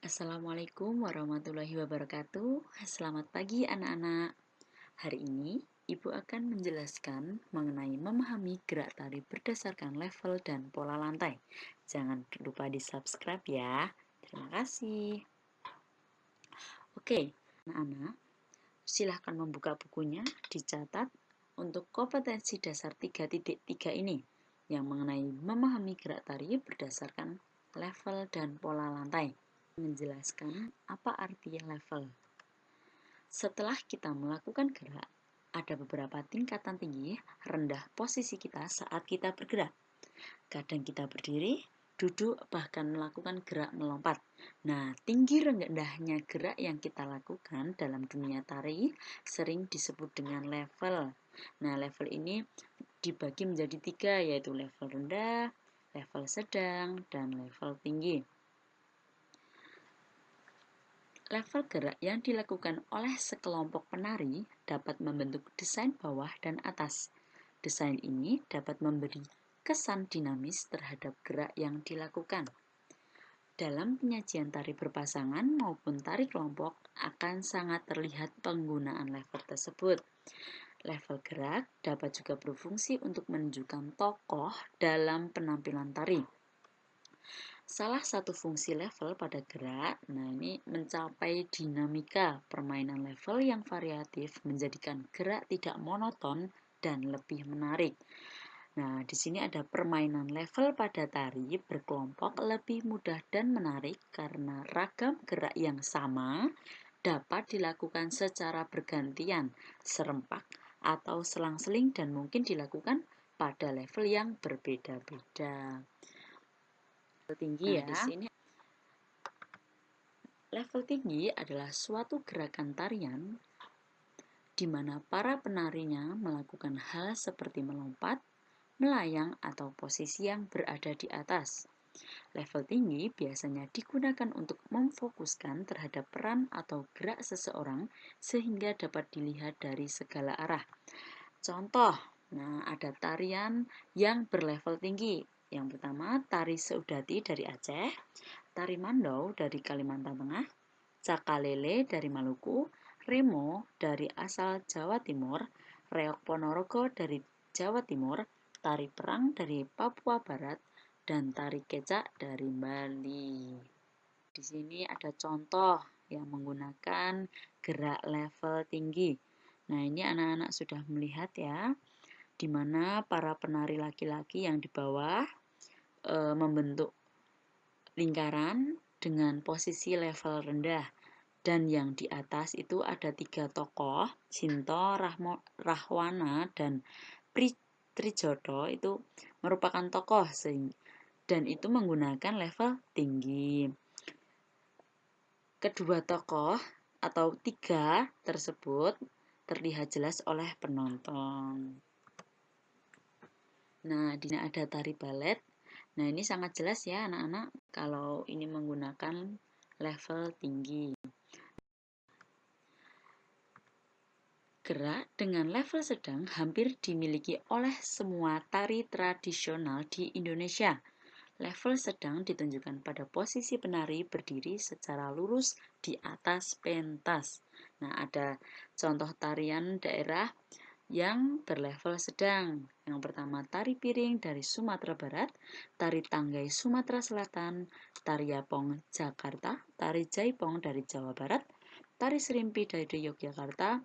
Assalamualaikum warahmatullahi wabarakatuh. Selamat pagi anak-anak. Hari ini Ibu akan menjelaskan mengenai memahami gerak tari berdasarkan level dan pola lantai. Jangan lupa di-subscribe ya. Terima kasih. Oke, anak-anak, silahkan membuka bukunya, dicatat untuk kompetensi dasar 3.3 ini yang mengenai memahami gerak tari berdasarkan level dan pola lantai. Menjelaskan apa arti level. Setelah kita melakukan gerak, ada beberapa tingkatan tinggi, rendah posisi kita saat kita bergerak. Kadang kita berdiri, duduk, bahkan melakukan gerak melompat. Nah, tinggi rendahnya gerak yang kita lakukan dalam dunia tari sering disebut dengan level. Nah, level ini dibagi menjadi 3, yaitu level rendah, level sedang, dan level tinggi. Level gerak yang dilakukan oleh sekelompok penari dapat membentuk desain bawah dan atas. Desain ini dapat memberi kesan dinamis terhadap gerak yang dilakukan. Dalam penyajian tari berpasangan maupun tari kelompok akan sangat terlihat penggunaan level tersebut. Level gerak dapat juga berfungsi untuk menunjukkan tokoh dalam penampilan tari. Salah satu fungsi level pada gerak, ini mencapai dinamika permainan level yang variatif menjadikan gerak tidak monoton dan lebih menarik. Nah, di sini ada permainan level pada tari berkelompok lebih mudah dan menarik karena ragam gerak yang sama dapat dilakukan secara bergantian, serempak, atau selang-seling dan mungkin dilakukan pada level yang berbeda-beda. Tinggi ya. Di sini level tinggi adalah suatu gerakan tarian di mana para penarinya melakukan hal seperti melompat, melayang, atau posisi yang berada di atas. Level tinggi biasanya digunakan untuk memfokuskan terhadap peran atau gerak seseorang sehingga dapat dilihat dari segala arah. Contoh, ada tarian yang berlevel tinggi. Yang pertama, tari Seudati dari Aceh, tari Mandau dari Kalimantan Tengah, Cakalele dari Maluku, Remo dari asal Jawa Timur, Reok Ponorogo dari Jawa Timur, tari Perang dari Papua Barat, dan tari Kecak dari Bali. Di sini ada contoh yang menggunakan gerak level tinggi. Nah, ini anak-anak sudah melihat ya, di mana para penari laki-laki yang di bawah membentuk lingkaran dengan posisi level rendah, dan yang di atas itu ada 3 tokoh, Sinto, Rahwana, dan Trijoto itu merupakan tokoh dan itu menggunakan level tinggi. Kedua tokoh atau 3 tersebut terlihat jelas oleh penonton. Nah, di sini ada tari balet. Nah, ini sangat jelas ya anak-anak kalau ini menggunakan level tinggi. Gerak dengan level sedang hampir dimiliki oleh semua tari tradisional di Indonesia. Level sedang ditunjukkan pada posisi penari berdiri secara lurus di atas pentas. Nah, ada contoh tarian daerah yang berlevel sedang. Yang pertama, tari piring dari Sumatera Barat, tari tanggai Sumatera Selatan, tari yapong Jakarta, tari jaipong dari Jawa Barat, tari serimpi dari Yogyakarta,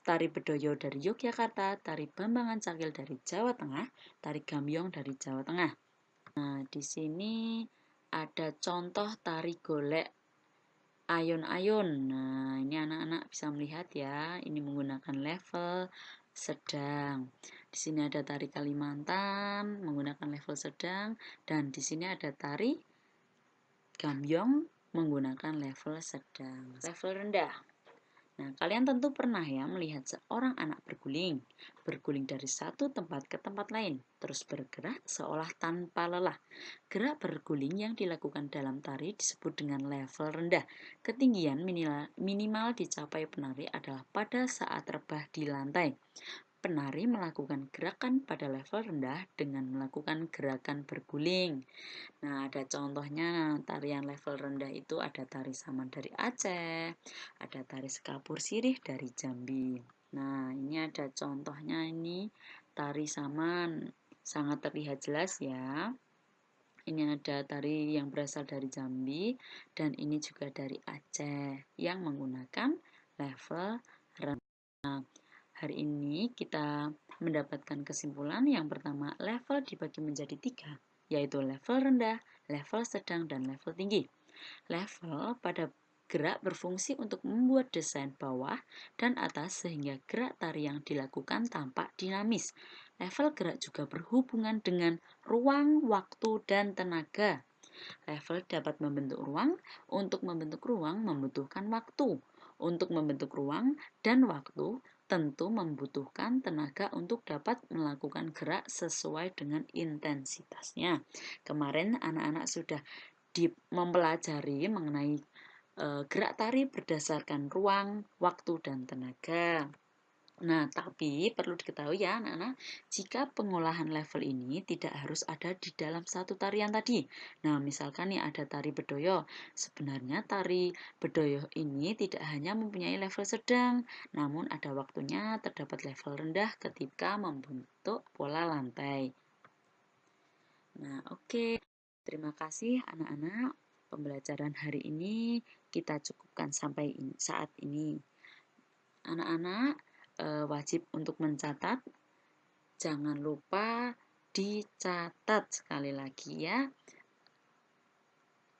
tari bedoyo dari Yogyakarta, tari bambangan cakil dari Jawa Tengah, tari gambyong dari Jawa Tengah. Nah, di sini ada contoh tari golek ayun-ayun. Nah, ini anak-anak bisa melihat ya, ini menggunakan level sedang. Di sini ada tari Kalimantan menggunakan level sedang, dan di sini ada tari gambyong menggunakan level sedang. Level rendah. Nah, kalian tentu pernah ya melihat seorang anak berguling dari satu tempat ke tempat lain, terus bergerak seolah tanpa lelah. Gerak berguling yang dilakukan dalam tari disebut dengan level rendah. Ketinggian minimal dicapai penari adalah pada saat rebah di lantai. penari melakukan gerakan pada level rendah dengan melakukan gerakan berguling. Nah, ada contohnya tarian level rendah itu ada tari saman dari Aceh, ada tari sekapur sirih dari Jambi. Nah, ini ada contohnya ini tari saman, sangat terlihat jelas ya. Ini ada tari yang berasal dari Jambi dan ini juga dari Aceh yang menggunakan level rendah. Hari ini kita mendapatkan kesimpulan yang pertama, level dibagi menjadi 3, yaitu level rendah, level sedang, dan level tinggi. Level pada gerak berfungsi untuk membuat desain bawah dan atas sehingga gerak tari yang dilakukan tampak dinamis. Level gerak juga berhubungan dengan ruang, waktu, dan tenaga. Level dapat membentuk ruang. Untuk membentuk ruang membutuhkan waktu. Untuk membentuk ruang dan waktu tentu membutuhkan tenaga untuk dapat melakukan gerak sesuai dengan intensitasnya. Kemarin anak-anak sudah mempelajari mengenai gerak tari berdasarkan ruang, waktu, dan tenaga. Nah, tapi perlu diketahui ya anak-anak, jika pengolahan level ini tidak harus ada di dalam satu tarian tadi. Nah, misalkan nih ada tari bedoyo. Sebenarnya tari bedoyo ini tidak hanya mempunyai level sedang, namun ada waktunya terdapat level rendah ketika membentuk pola lantai. Nah, oke. Terima kasih anak-anak. Pembelajaran hari ini kita cukupkan sampai saat ini. Anak-anak wajib untuk mencatat. Jangan lupa dicatat sekali lagi ya.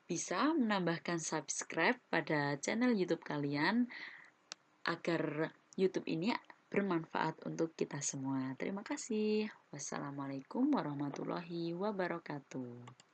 Bisa menambahkan subscribe pada channel YouTube kalian agar YouTube ini bermanfaat untuk kita semua. Terima kasih. Wassalamualaikum warahmatullahi wabarakatuh.